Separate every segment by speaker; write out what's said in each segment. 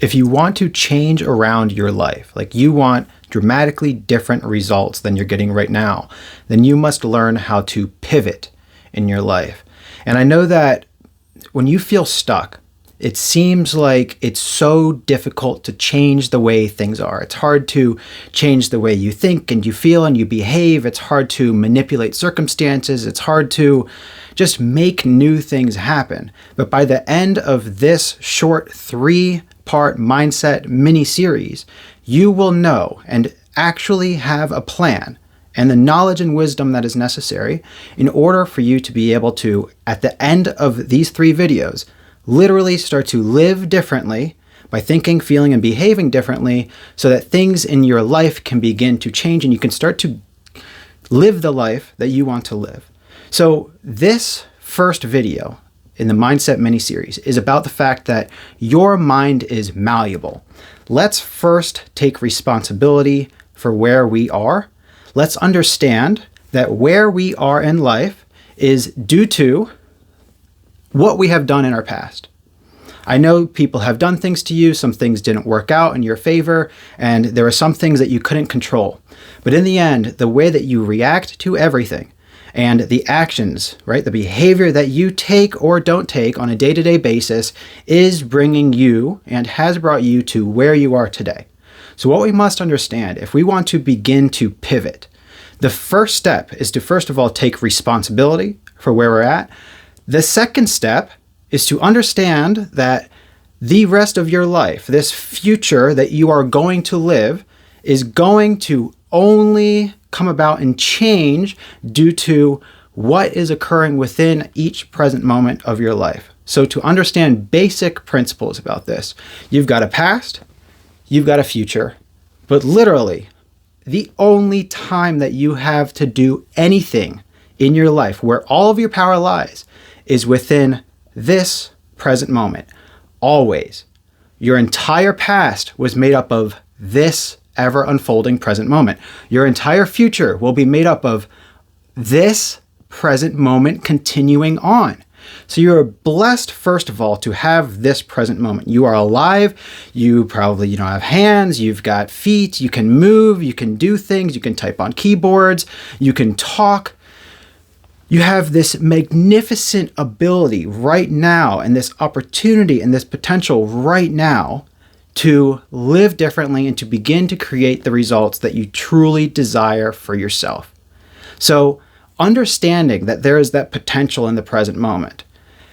Speaker 1: If you want to change around your life, like you want dramatically different results than you're getting right now, then you must learn how to pivot in your life. And I know that when you feel stuck, it seems like it's so difficult to change the way things are. It's hard to change the way you think and you feel and you behave. It's hard to manipulate circumstances. It's hard to just make new things happen. But by the end of this short 3-part mindset mini-series, you will know and actually have a plan and the knowledge and wisdom that is necessary in order for you to be able to, at the end of these 3 videos, literally start to live differently by thinking, feeling, and behaving differently so that things in your life can begin to change and you can start to live the life that you want to live. So this first video in the Mindset mini-series is about the fact that your mind is malleable. Let's first take responsibility for where we are. Let's understand that where we are in life is due to what we have done in our past. I know people have done things to you, some things didn't work out in your favor, and there are some things that you couldn't control. But in the end, the way that you react to everything and the actions, right, the behavior that you take or don't take on a day-to-day basis is bringing you and has brought you to where you are today. So what we must understand, if we want to begin to pivot, the first step is to first of all take responsibility for where we're at. The second step is to understand that the rest of your life, this future that you are going to live, is going to only come about and change due to what is occurring within each present moment of your life. So to understand basic principles about this, you've got a past, you've got a future, but literally the only time that you have to do anything in your life where all of your power lies is within this present moment. Always. Your entire past was made up of this ever unfolding present moment. Your entire future will be made up of this present moment continuing on. So you're blessed, first of all, to have this present moment. You are alive. You probably, have hands, you've got feet, you can move, you can do things, you can type on keyboards, you can talk. You have this magnificent ability right now and this opportunity and this potential right now to live differently and to begin to create the results that you truly desire for yourself. So understanding that there is that potential in the present moment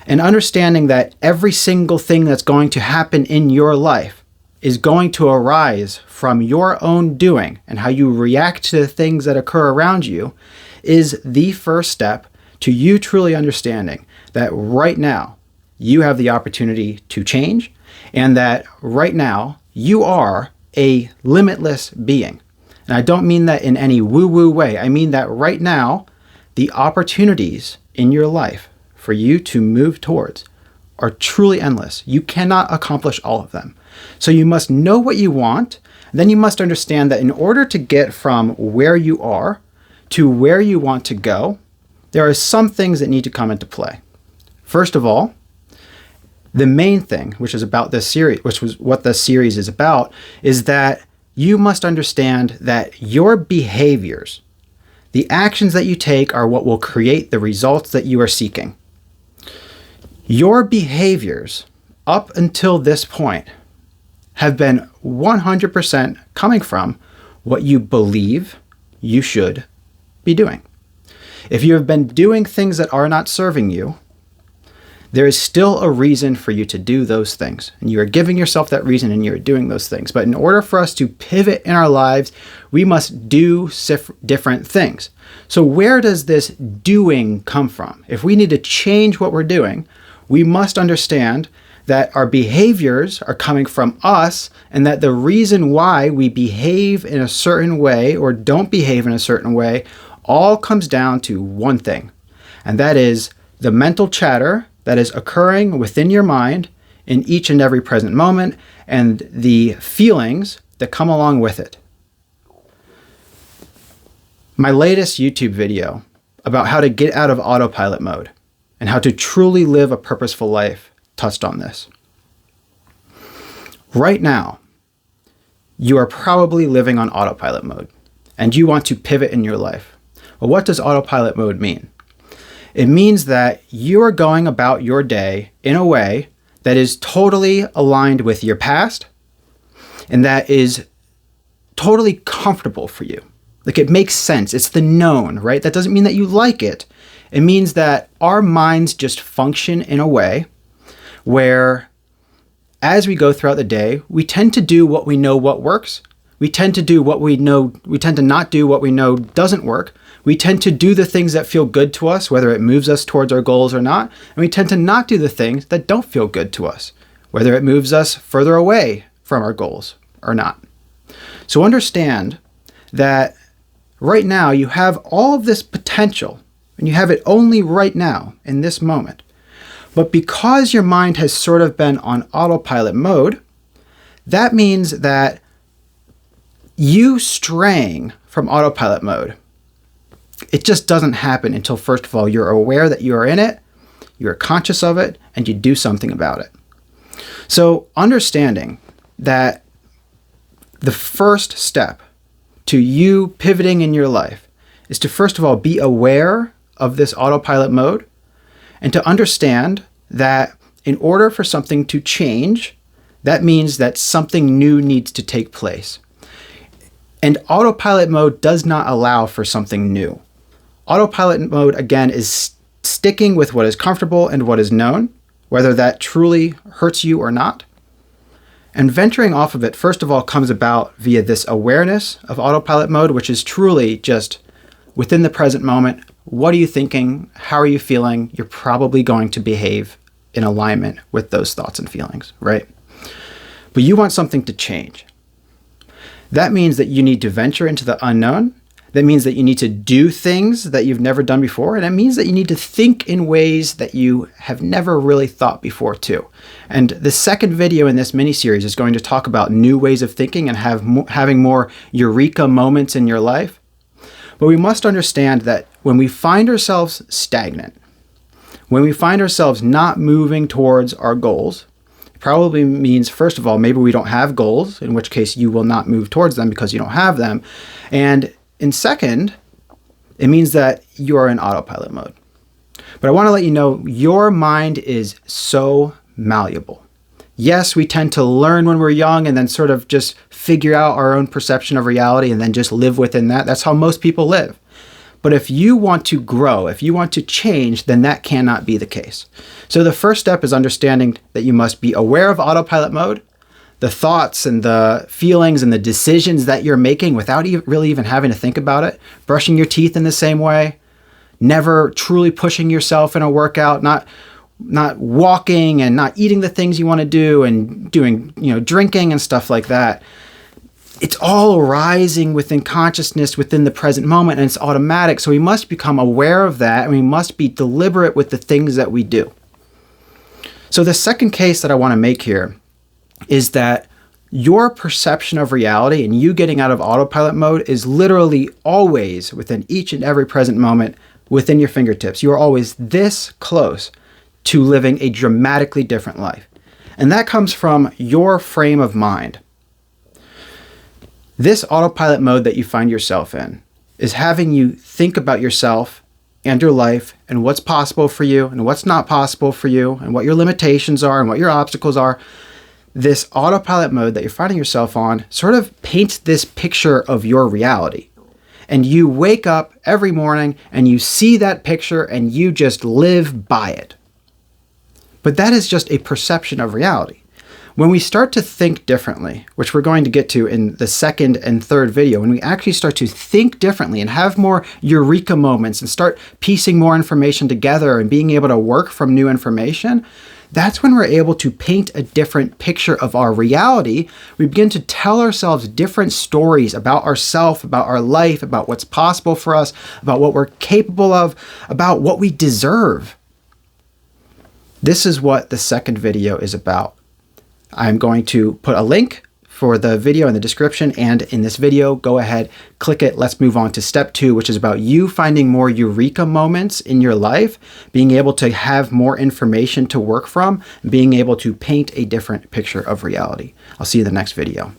Speaker 1: and understanding that every single thing that's going to happen in your life is going to arise from your own doing and how you react to the things that occur around you is the first step to you truly understanding that right now you have the opportunity to change and that right now you are a limitless being. And I don't mean that in any woo-woo way. I mean that right now, the opportunities in your life for you to move towards are truly endless. You cannot accomplish all of them. So you must know what you want. Then you must understand that in order to get from where you are to where you want to go, there are some things that need to come into play. First of all, the main thing, which is about this series, which was what this series is about, is that you must understand that your behaviors, the actions that you take, are what will create the results that you are seeking. Your behaviors up until this point have been 100% coming from what you believe you should be doing. If you have been doing things that are not serving you, there is still a reason for you to do those things. And you are giving yourself that reason and you're doing those things. But in order for us to pivot in our lives, we must do different things. So where does this doing come from? If we need to change what we're doing, we must understand that our behaviors are coming from us and that the reason why we behave in a certain way or don't behave in a certain way all comes down to one thing. And that is the mental chatter that is occurring within your mind in each and every present moment and the feelings that come along with it. My latest YouTube video about how to get out of autopilot mode and how to truly live a purposeful life touched on this. Right now, you are probably living on autopilot mode and you want to pivot in your life. Well, what does autopilot mode mean? It means that you are going about your day in a way that is totally aligned with your past and that is totally comfortable for you. Like, it makes sense. It's the known, right? That doesn't mean that you like it. It means that our minds just function in a way where as we go throughout the day, we tend to do what we know what works. We tend to do what we know, we tend to not do what we know doesn't work. We tend to do the things that feel good to us, whether it moves us towards our goals or not. And we tend to not do the things that don't feel good to us, whether it moves us further away from our goals or not. So understand that right now you have all of this potential, and you have it only right now in this moment. But because your mind has sort of been on autopilot mode, that means that you straying from autopilot mode, it just doesn't happen until, first of all, you're aware that you are in it, you're conscious of it, and you do something about it. So understanding that the first step to you pivoting in your life is to, first of all, be aware of this autopilot mode and to understand that in order for something to change, that means that something new needs to take place. And autopilot mode does not allow for something new. Autopilot mode, again, is sticking with what is comfortable and what is known, whether that truly hurts you or not. And venturing off of it, first of all, comes about via this awareness of autopilot mode, which is truly just within the present moment. What are you thinking? How are you feeling? You're probably going to behave in alignment with those thoughts and feelings, right? But you want something to change. That means that you need to venture into the unknown. That means that you need to do things that you've never done before. And it means that you need to think in ways that you have never really thought before too. And the second video in this mini-series is going to talk about new ways of thinking and having more eureka moments in your life. But we must understand that when we find ourselves stagnant, when we find ourselves not moving towards our goals, it probably means, first of all, maybe we don't have goals, in which case you will not move towards them because you don't have them. And in second, it means that you are in autopilot mode. But I want to let you know, your mind is so malleable. Yes, we tend to learn when we're young and then sort of just figure out our own perception of reality and then just live within that. That's how most people live. But if you want to grow, if you want to change, then that cannot be the case. So the first step is understanding that you must be aware of autopilot mode, the thoughts and the feelings and the decisions that you're making without really even having to think about it, brushing your teeth in the same way, never truly pushing yourself in a workout, not walking and not eating the things you want to do and doing, drinking and stuff like that. It's all arising within consciousness within the present moment, and it's automatic. So we must become aware of that, and we must be deliberate with the things that we do. So the second case that I want to make here is that your perception of reality and you getting out of autopilot mode is literally always within each and every present moment within your fingertips. You are always this close to living a dramatically different life. And that comes from your frame of mind. This autopilot mode that you find yourself in is having you think about yourself and your life and what's possible for you and what's not possible for you and what your limitations are and what your obstacles are. This autopilot mode that you're finding yourself on sort of paints this picture of your reality. And you wake up every morning and you see that picture and you just live by it. But that is just a perception of reality. When we start to think differently, which we're going to get to in the second and third video, when we actually start to think differently and have more eureka moments and start piecing more information together and being able to work from new information, that's when we're able to paint a different picture of our reality. We begin to tell ourselves different stories about ourselves, about our life, about what's possible for us, about what we're capable of, about what we deserve. This is what the second video is about. I'm going to put a link for the video in the description and in this video. Go ahead, click it. Let's move on to step 2, which is about you finding more eureka moments in your life, being able to have more information to work from, being able to paint a different picture of reality. I'll see you in the next video.